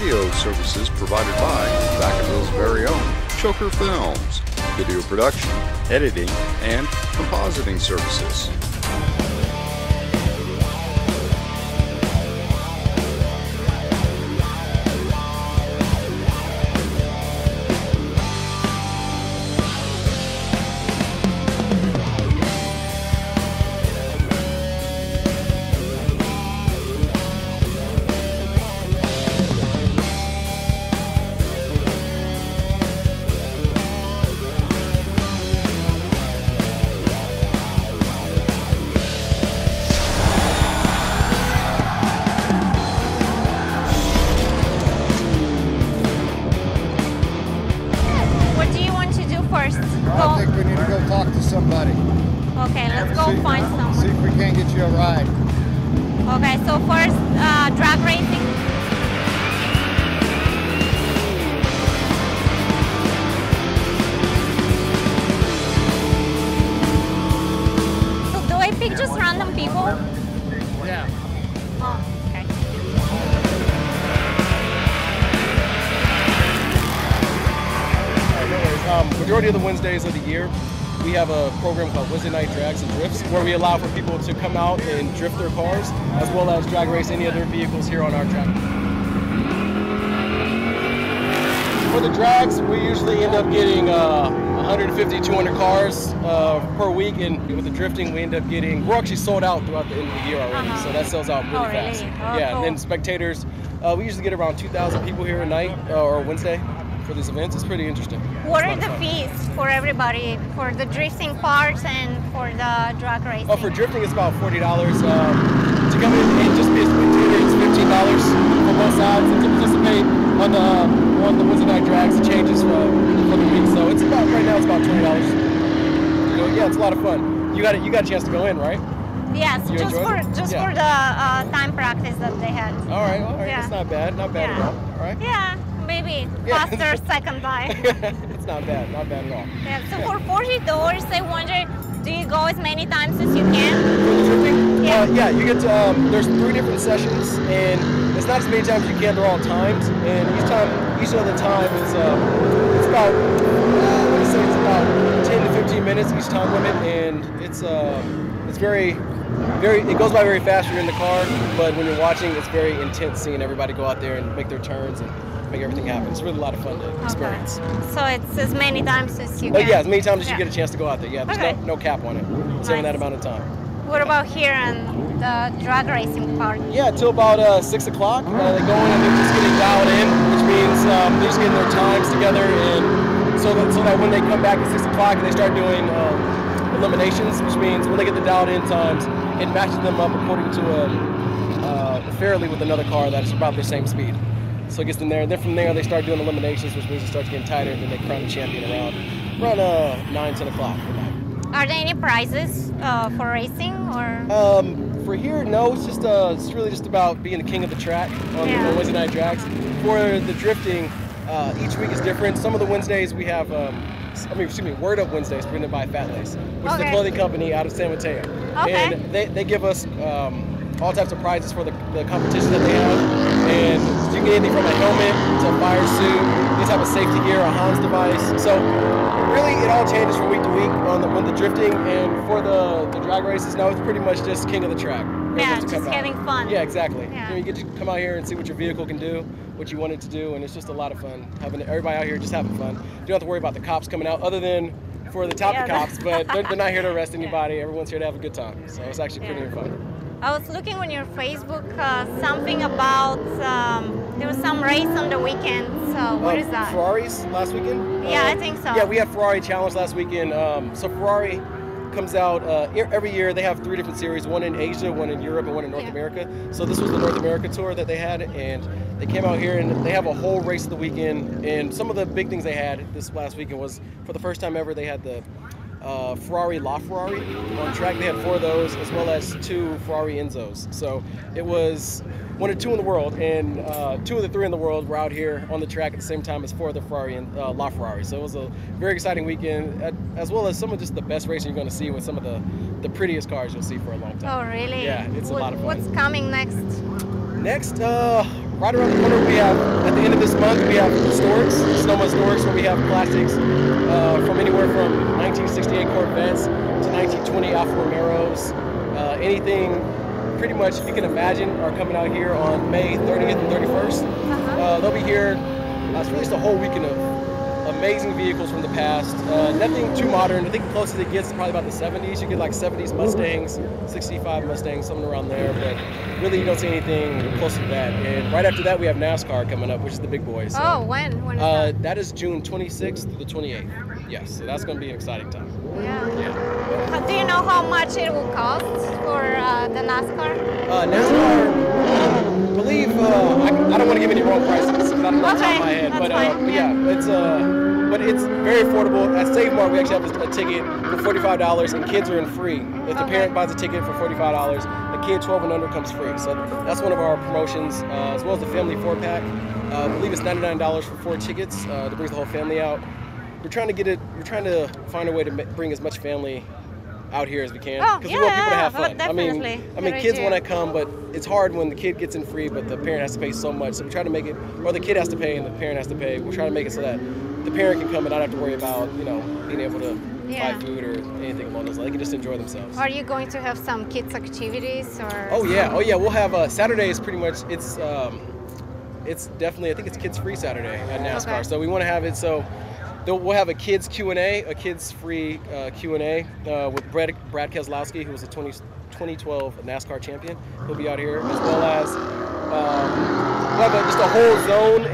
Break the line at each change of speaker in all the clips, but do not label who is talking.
video services provided by Vacaville's very own ChokerFilms, video production, editing, and compositing services.
I think we need to go talk to somebody.
Okay, let's go find someone.
See if we can't get you a ride.
Okay, so first, drag racing. So do I pick just random people?
Yeah.
Oh, okay.
Majority of the Wednesdays of the year, we have a program called Wednesday Night Drags and Drifts, where we allow for people to come out and drift their cars, as well as drag race any other vehicles here on our track. For the drags, we usually end up getting 150, 200 cars per week, and with the drifting, we end up getting, we're actually sold out throughout the end of the year already, so that sells out really fast.
Really?
Yeah,
Cool.
and then spectators, we usually get around 2,000 people here a night, or Wednesday, for these events. It's pretty interesting.
What are the fees for everybody, for the drifting parts and for the drag racing?
Oh, for drifting, it's about $40. To come in and just be a spectator, it's $15 for both sides. And to participate on the Wednesday night drags, it changes for the week. So it's about, right now, it's about $20. You know, yeah, it's a lot of fun. You got a chance to go in, right?
Yes, just for the time practice that they had.
All right.
Yeah.
That's not bad at all. All right.
Yeah. Maybe faster second time.
It's not bad at all.
Yeah, so for $40, I wonder, do you go as many times as you can?
For the drifting?
Yeah.
Yeah, you get to, there's 3 different sessions, and it's not as many times as you can, they're all timed, and each other time is, it's about, I want to say it's about 10 to 15 minutes each time limit, and it's very, it goes by very fast when you're in the car, but when you're watching, it's very intense seeing everybody go out there and make their turns and make everything happen. It's really a lot of fun to experience.
So it's as many times as you can?
Yeah, as many times as you get a chance to go out there. Yeah, there's no cap on it. It's only that amount of time.
What about here and the drag racing part?
Yeah, till about 6 o'clock. They go in and they're just getting dialed in, which means they're just getting their times together, and so that when they come back at 6 o'clock and they start doing eliminations, which means when they get the dialed in times, it matches them up according to fairly with another car that is about the same speed. So it gets them there, and then from there they start doing eliminations, which means it starts getting tighter, and then they crown the champion around 9, 10 o'clock.
Are there any prizes for racing, or?
For here, no. It's really just about being the king of the track on Wednesday night drags. For the drifting, each week is different. Some of the Wednesdays we have, Word Up Wednesdays presented by Fat Lace, which is a clothing company out of San Mateo.
Okay.
And they give us all types of prizes for the competition that they have, and you can get anything from a helmet to a fire suit, any type of safety gear, a Hans device. So really, it all changes from week to week on the drifting, and for the drag races, no, it's pretty much just king of the track.
Yeah, just having fun.
Yeah, exactly.
Yeah.
You get to come out here and see what your vehicle can do, what you want it to do, and it's just a lot of fun. Having everybody out here just having fun. You don't have to worry about the cops coming out, other than for the top cops, but they're not here to arrest anybody. Everyone's here to have a good time, so it's actually pretty fun.
I was looking on your Facebook, something about, there was some race on the weekend, so what is that?
Ferraris last weekend?
Yeah, I think so.
Yeah, we had Ferrari Challenge last weekend. So Ferrari comes out every year. They have 3 different series, one in Asia, one in Europe, and one in North America. So this was the North America tour that they had, and they came out here and they have a whole race of the weekend. And some of the big things they had this last weekend was, for the first time ever, they had the Ferrari LaFerrari on track. They had 4 of those, as well as 2 Ferrari Enzos. So it was 1 of 2 in the world, and 2 of the 3 in the world were out here on the track at the same time as 4 of the Ferrari and LaFerrari. So it was a very exciting weekend, as well as some of just the best racing you're going to see with some of the prettiest cars you'll see for a long time.
Oh, really?
Yeah, it's a lot of fun.
What's coming next?
Next, right around the corner, we have, at the end of this month, we have Storks, Sonoma Storks, where we have classics from anywhere from 1968 Corvettes to 1920 Alfa Romeos. Anything pretty much you can imagine are coming out here on May 30th and 31st. They'll be here. It's released a whole weekend of amazing vehicles from the past. Nothing too modern. I think the closest it gets is probably about the 70s. You get like 70s Mustangs, 65 Mustangs, something around there. But really, you don't see anything close to that. And right after that, we have NASCAR coming up, which is the big boys. So,
oh, when is that?
That is June 26th to the 28th. Yes, so that's going to be an exciting time.
Yeah. Do you know how much it will cost for the NASCAR?
NASCAR, I believe, I don't want to give any wrong prices because I don't know off the top of my head.
That's
But
fine.
yeah, it's very affordable. At Save Mart, we actually have a ticket for $45 and kids are in free. If the parent buys a ticket for $45, the kid 12 and under comes free. So that's one of our promotions, as well as the family 4-pack. I believe it's $99 for 4 tickets that brings the whole family out. We're trying to find a way to bring as much family out here as we can because we want people to have fun. I mean, kids want to come, but it's hard when the kid gets in free, but the parent has to pay so much. So we try to make it, or the kid has to pay and the parent has to pay. We're trying to make it so that the parent can come and not have to worry about, being able to buy food or anything along those lines. They can just enjoy themselves.
Are you going to have some kids activities or?
Oh yeah. We'll have Saturday is pretty much it's definitely, I think it's kids free Saturday at NASCAR.
Okay.
So we want to have it so. We'll have a kids Q&A, a kids free Q&A with Brad Keselowski, who was a 2012 NASCAR champion. He'll be out here, as well as we'll have just a whole zone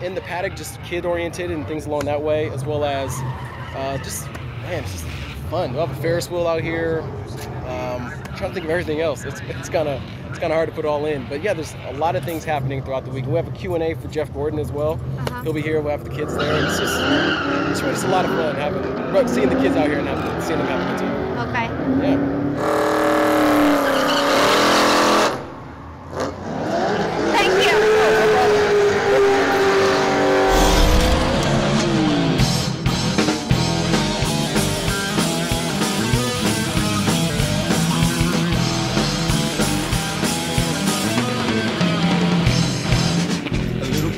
in the paddock, just kid oriented and things along that way, as well as it's just fun. We'll have a Ferris wheel out here. I'm trying to think of everything else. It's kind of hard to put all in, but yeah, there's a lot of things happening throughout the week. We have a Q&A for Jeff Gordon as well. He'll be here. We'll have the kids there. It's just a lot of fun seeing the kids out here and seeing them have a good time.
Okay.
Yeah.
Thank you.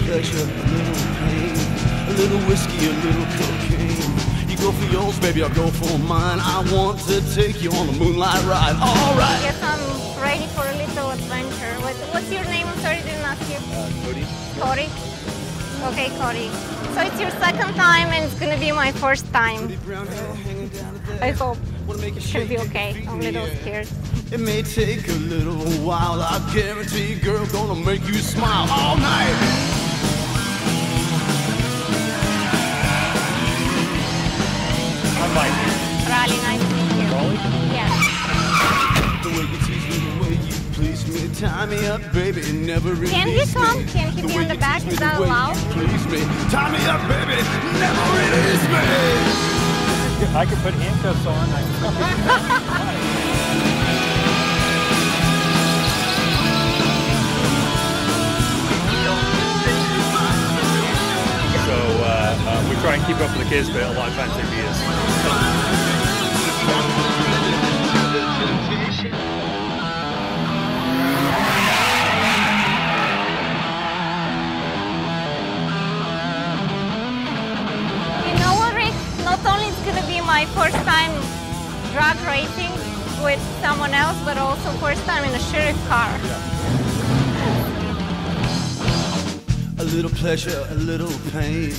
Pleasure, a little pain, a little whiskey, a little cocaine. You go for yours, baby, I'll go for mine. I want to take you on a moonlight ride. All right.
Yes, I'm ready for a little adventure. What's your name? I'm sorry, I didn't ask you.
Cody.
Cody? Okay, Cody. So it's your second time and it's gonna be my first time. I hope it should be okay. I'm a little scared.
It may take a little while. I guarantee, girl, gonna make you smile all night.
I'm Mike.
Rali, nice to meet you.
Raleigh?
Yes.
The way you tease me, the way you please me, tie me up, baby, never release me.
Can he come? Can he be on the back? Is that allowed?
Please me, tie me up, baby, never release me.
I could put handcuffs on. So we try and keep up with the kids, but a lot of times they beat us.
You know what, Rick? Not only it's gonna be my first time drag racing with someone else, but also first time in a sheriff car.
A little pleasure, a little pain,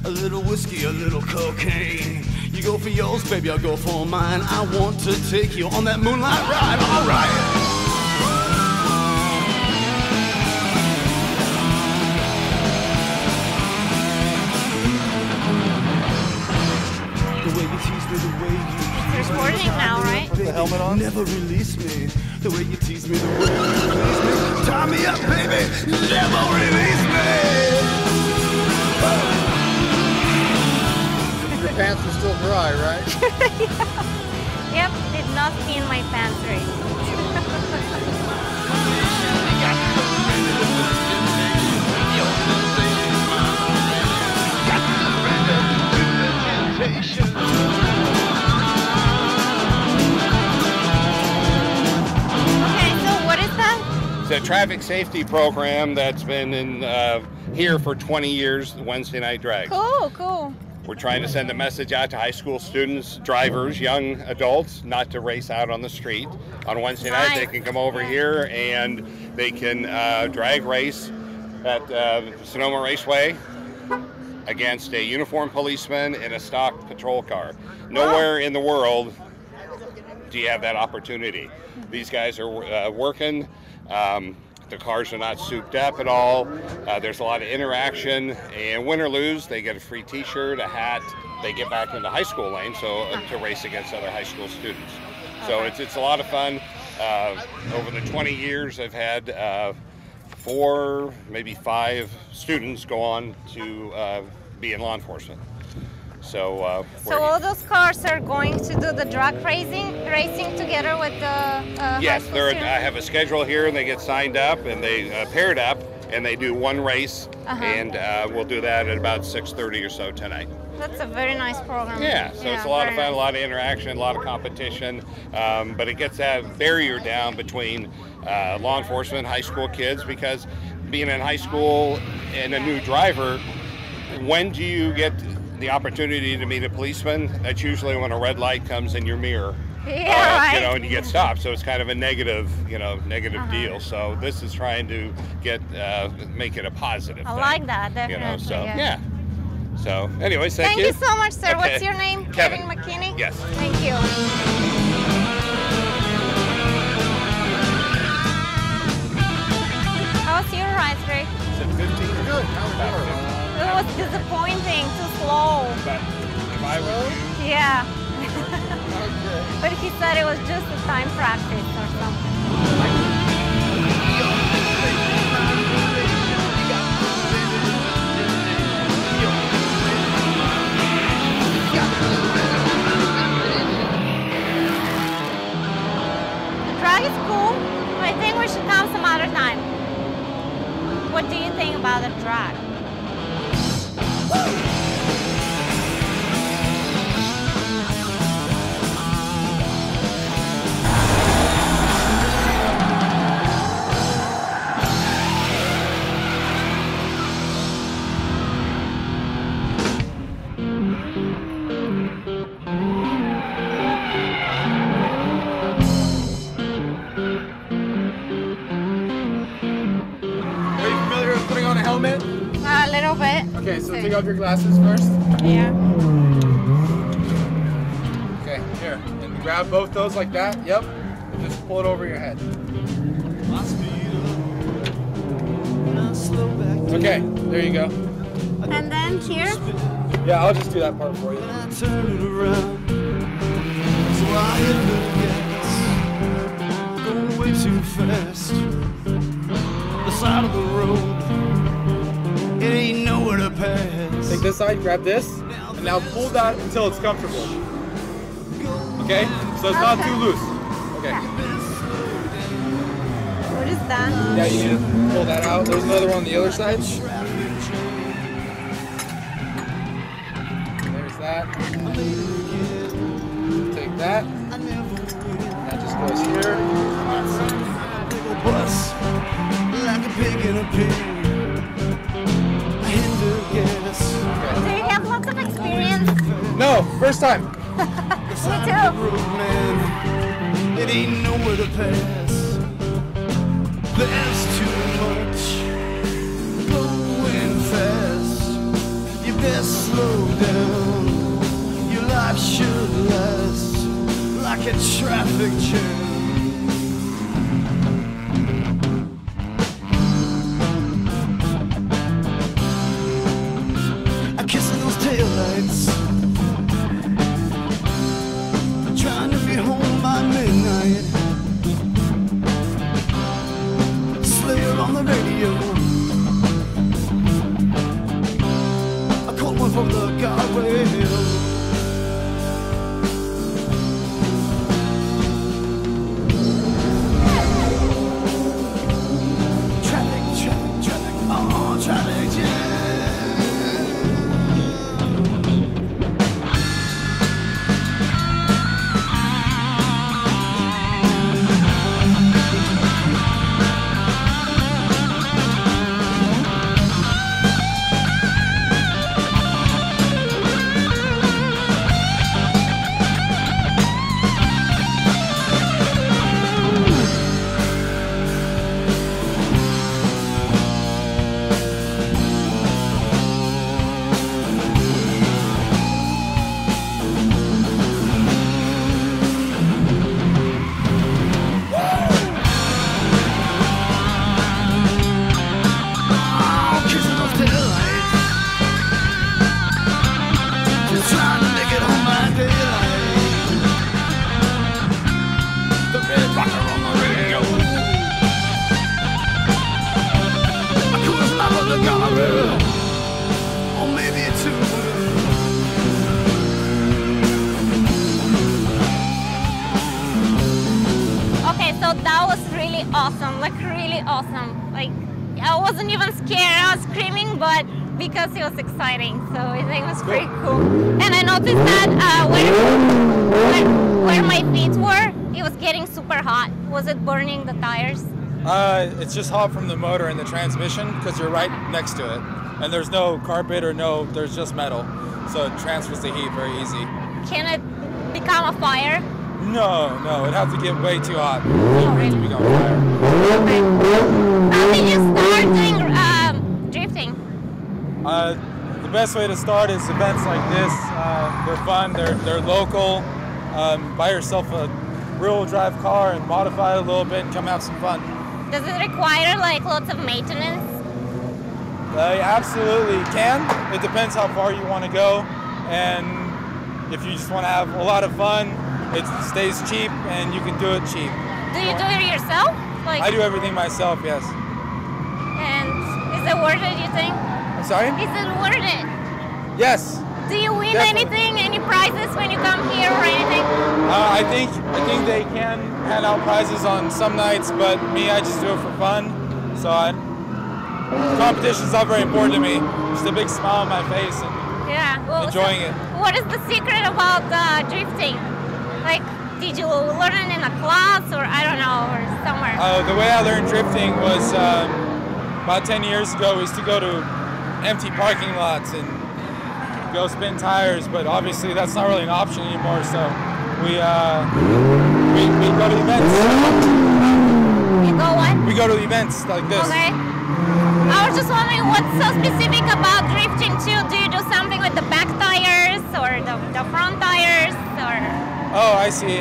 a little whiskey, a little cocaine. You go for yours, baby, I'll go for mine. I want to take you on that moonlight ride, all right. The way you tease me, the way you
It's recording now, right?
Put the helmet on.
never release me. The way you tease me, the way you please me. Tie me up, baby, never release me.
Your pants are still dry, right?
Yep, did not pee in my pants, Rick.
Is that
traffic safety program that's been in here for 20 years, the Wednesday Night Drag.
Cool, cool.
We're trying to send a message out to high school students, drivers, young adults, not to race out on the street. On Wednesday night, they can come over here and they can drag race at Sonoma Raceway against a uniformed policeman in a stock patrol car. Nowhere in the world do you have that opportunity. These guys are working. The cars are not souped up at all. There's a lot of interaction, and win or lose, they get a free t-shirt, a hat. They get back into high school lane to race against other high school students. So it's a lot of fun. Over the 20 years, I've had 4, maybe 5 students go on to be in law enforcement. So
all those cars are going to do the drag racing together with the
yes, I have a schedule here, and they get signed up, and they paired up, and they do one race, and we'll do that at about 6:30 or so tonight.
That's a very nice program.
Yeah, so it's a lot of fun, a lot of interaction, a lot of competition, but it gets that barrier down between law enforcement and high school kids, because being in high school and a new driver, when do you get the opportunity to meet a policeman? That's usually when a red light comes in your mirror, and you get stopped. So it's kind of a negative, deal. So this is trying to make it a positive.
I like that, definitely.
Yeah. So, anyways, thank
you so much, sir. Okay. What's your name?
Kevin
McKinney.
Yes.
Thank you. How was your ride, Rick?
15. Good. How was yours?
It was disappointing, too slow.
But if I were you...
Yeah. But he said it was just a time practice or something. The drag is cool. I think we should come some other time. What do you think about the drag?
Are you familiar with putting on a helmet?
A little bit.
Okay, so take off your glasses first.
Yeah.
Okay, here. And grab both those like that. Yep. And just pull it over your head. Okay, there you go.
And then here?
Yeah, I'll just do that part for you.
I turn it around, so I hit the gas, going way too fast. The side of the road, it ain't nowhere to pass.
Take this side, grab this, and now pull that until it's comfortable. Okay? So it's not too loose. Okay.
What is that?
Yeah, you need to pull that out. There's another one on the other side. There's that. Take that. That just goes here.
Bus, like a pig in a pig. I hit the gas.
Do you have lots of experience?
No, first time.
Me too.
Road, man, it ain't nowhere to pass. There's too much going fast. You best slow down. Your life should last like a traffic jam. I kiss those taillights, trying to be home by midnight. Slayer on the radio, I caught one from the guardrail. Traffic, oh, traffic jam.
really awesome. Like, I wasn't even scared. I was screaming, but because it was exciting. So I think it was pretty cool. And I noticed that where my feet were, it was getting super hot. Was it burning the tires?
It's just hot from the motor and the transmission because you're right next to it. And there's no carpet or there's just metal. So it transfers the heat very easy.
Can it become a fire?
No, it'd have to get way too hot.
Oh, really?
To become a fire.
Okay. How did you start doing drifting?
The best way to start is events like this. They're fun, they're local. Buy yourself a real drive car and modify it a little bit and come have some fun.
Does it require like lots of maintenance?
You absolutely can. It depends how far you want to go, and if you just want to have a lot of fun, it stays cheap and you can do it cheap.
Do you do it yourself? Like,
I do everything myself, yes.
And is it worth it, you think?
I'm sorry?
Is it worth it?
Yes.
Do you win
Definitely.
anything, any prizes when you come here or anything?
I think they can hand out prizes on some nights, but me, I just do it for fun. So competition's not very important to me. Just a big smile on my face and enjoying it.
What is the secret about drifting? Like, did you learn it in a class or I don't know, or somewhere?
The way I learned drifting was about 10 years ago. We used to go to empty parking lots and go spin tires, but obviously that's not really an option anymore. So we go to events.
You go what?
We go to events like this.
Okay. I was just wondering what's so specific about drifting too. Do you do something with the back tires or the front tires or?
Oh, I see.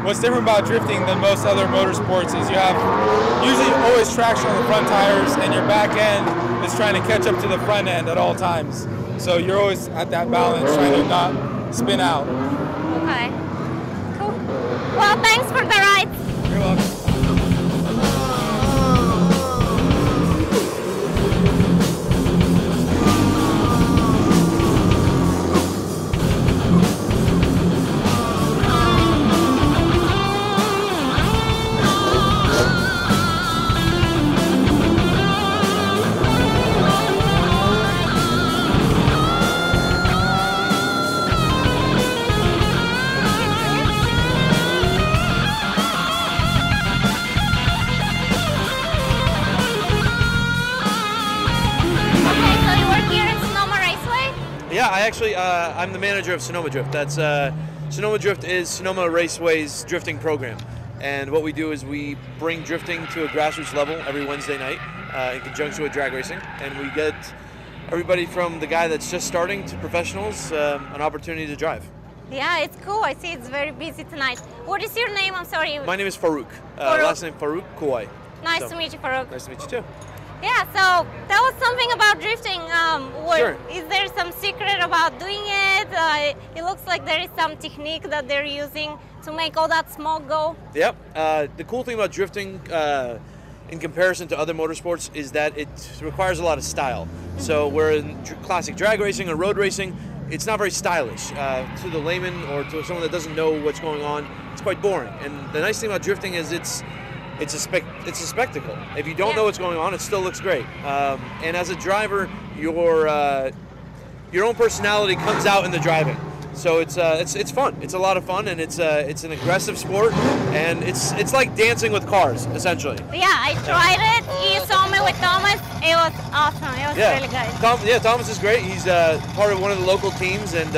What's different about drifting than most other motorsports is you have usually always traction on the front tires and your back end is trying to catch up to the front end at all times. So you're always at that balance trying to not spin out.
Okay. Cool. Well, thanks for the ride.
You're welcome.
Yeah, I'm the manager of Sonoma Drift. Sonoma Drift is Sonoma Raceway's drifting program. And what we do is we bring drifting to a grassroots level every Wednesday night in conjunction with drag racing. And we get everybody from the guy that's just starting to professionals an opportunity to drive.
Yeah, it's cool. I see it's very busy tonight. What is your name? I'm sorry.
My name is Farouk. Last name Farouk Kouai.
Nice to meet you, Farouk.
Nice to meet you too.
Yeah, so tell us something about drifting.
Sure.
Is there some secret about doing it? It looks like there is some technique that they're using to make all that smoke go.
Yep. The cool thing about drifting in comparison to other motorsports is that it requires a lot of style. Mm-hmm. So where in classic drag racing or road racing, it's not very stylish. To the layman or to someone that doesn't know what's going on, it's quite boring. And the nice thing about drifting is it's a spectacle. If you don't know what's going on, it still looks great. And as a driver, your own personality comes out in the driving. So it's fun. It's a lot of fun, and it's an aggressive sport, and it's like dancing with cars, essentially.
Yeah, I tried it. You saw me with Thomas. It was awesome. It was really good.
Thomas is great. He's part of one of the local teams, and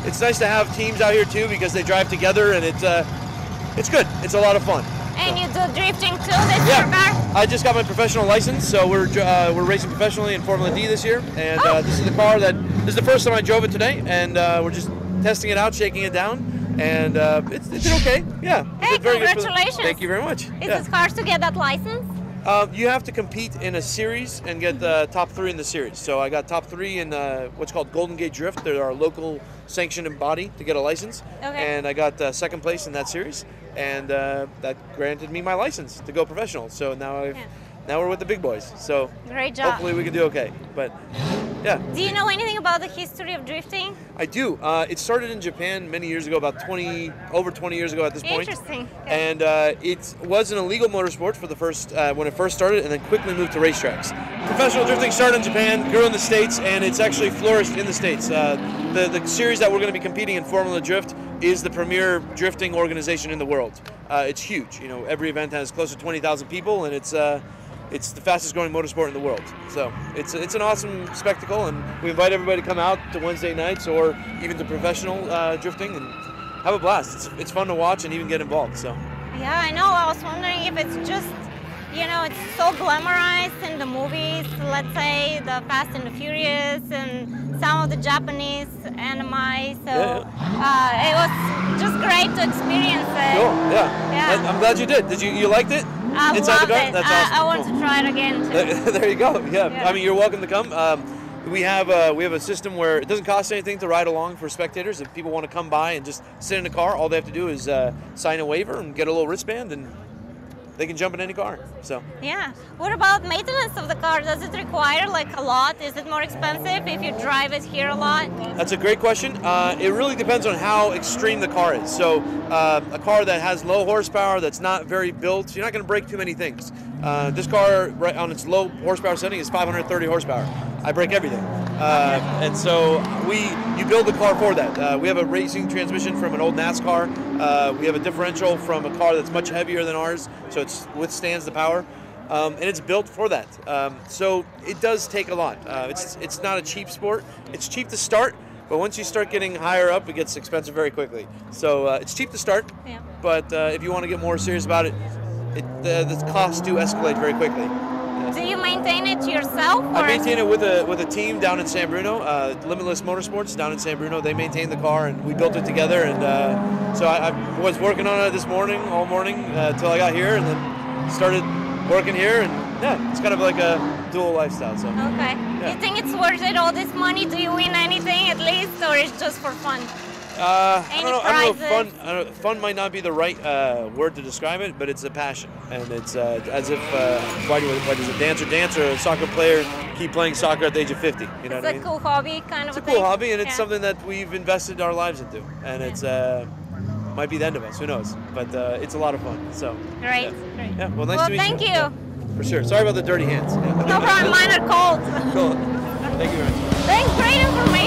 it's nice to have teams out here too because they drive together, and it's good. It's a lot of fun.
And you do drifting too this year, car?
I just got my professional license, so we're racing professionally in Formula D this year, and this is the car this is the first time I drove it today, and we're just testing it out, shaking it down, and it did okay. Yeah.
Hey, congratulations!
Thank you very much.
Is it hard to get that license?
You have to compete in a series and get the top 3 in the series. So I got top 3 in what's called Golden Gate Drift. They're our local sanctioned body to get a license. Okay. And I got second place in that series, and that granted me my license to go professional. So now now we're with the big boys. So
great job.
Hopefully we can do okay. But Yeah.
Do you know anything about the history of drifting?
I do. It started in Japan many years ago, about over 20 years ago at this point.
Interesting.
And it was an illegal motorsport for the first when it first started, and then quickly moved to racetracks. Professional drifting started in Japan, grew in the States, and it's actually flourished in the States. The series that we're going to be competing in, Formula Drift, is the premier drifting organization in the world. It's huge. You know, every event has close to 20,000 people, and it's the fastest growing motorsport in the world. So it's an awesome spectacle, and we invite everybody to come out to Wednesday nights or even to professional drifting and have a blast. It's fun to watch and even get involved. So.
Yeah, I know. I was wondering if it's just, you know, it's so glamorized in the movies, let's say the Fast and the Furious and some of the Japanese anime. So it was just great to experience it.
Cool. Yeah. I'm glad you did. Did you liked it?
I
Inside
loved
the car?
it.
That's awesome.
I want to try it again too.
There you go. Yeah. I mean, you're welcome to come. We have a system where it doesn't cost anything to ride along for spectators. If people want to come by and just sit in the car, all they have to do is sign a waiver and get a little wristband, and they can jump in any car. So.
Yeah. What about maintenance of the car? Does it require like a lot? Is it more expensive if you drive it here a lot?
That's a great question. It really depends on how extreme the car is. So a car that has low horsepower, that's not very built, you're not going to break too many things. This car, right on its low horsepower setting, is 530 horsepower. I break everything. And so you build the car for that. We have a racing transmission from an old NASCAR. We have a differential from a car that's much heavier than ours, so it withstands the power. And it's built for that. So it does take a lot. It's not a cheap sport. It's cheap to start, but once you start getting higher up, it gets expensive very quickly. So it's cheap to start, but if you want to get more serious about it, the costs do escalate very quickly.
Do you maintain it yourself? Or?
I maintain it with a team down in San Bruno, Limitless Motorsports down in San Bruno. They maintain the car, and we built it together. And so I was working on it this morning, all morning, till I got here, and then started working here. And it's kind of like a dual lifestyle. So.
Okay.
Yeah.
You think it's worth it, all this money? Do you win anything at least, or it's just for fun?
I don't know. Fun might not be the right word to describe it, but it's a passion, and it's as if why does a dancer or a soccer player keep playing soccer at the age of 50? You know what I mean?
It's a cool hobby, kind of.
It's a cool hobby, and it's something that we've invested our lives into, and it's might be the end of us. Who knows? But it's a lot of fun. So.
Great. Great.
Yeah. Well, nice to meet
thank you.
Yeah, for sure. Sorry about the dirty hands.
No problem. Mine are cold.
Cool. Thank you very much.
Thanks. Great information.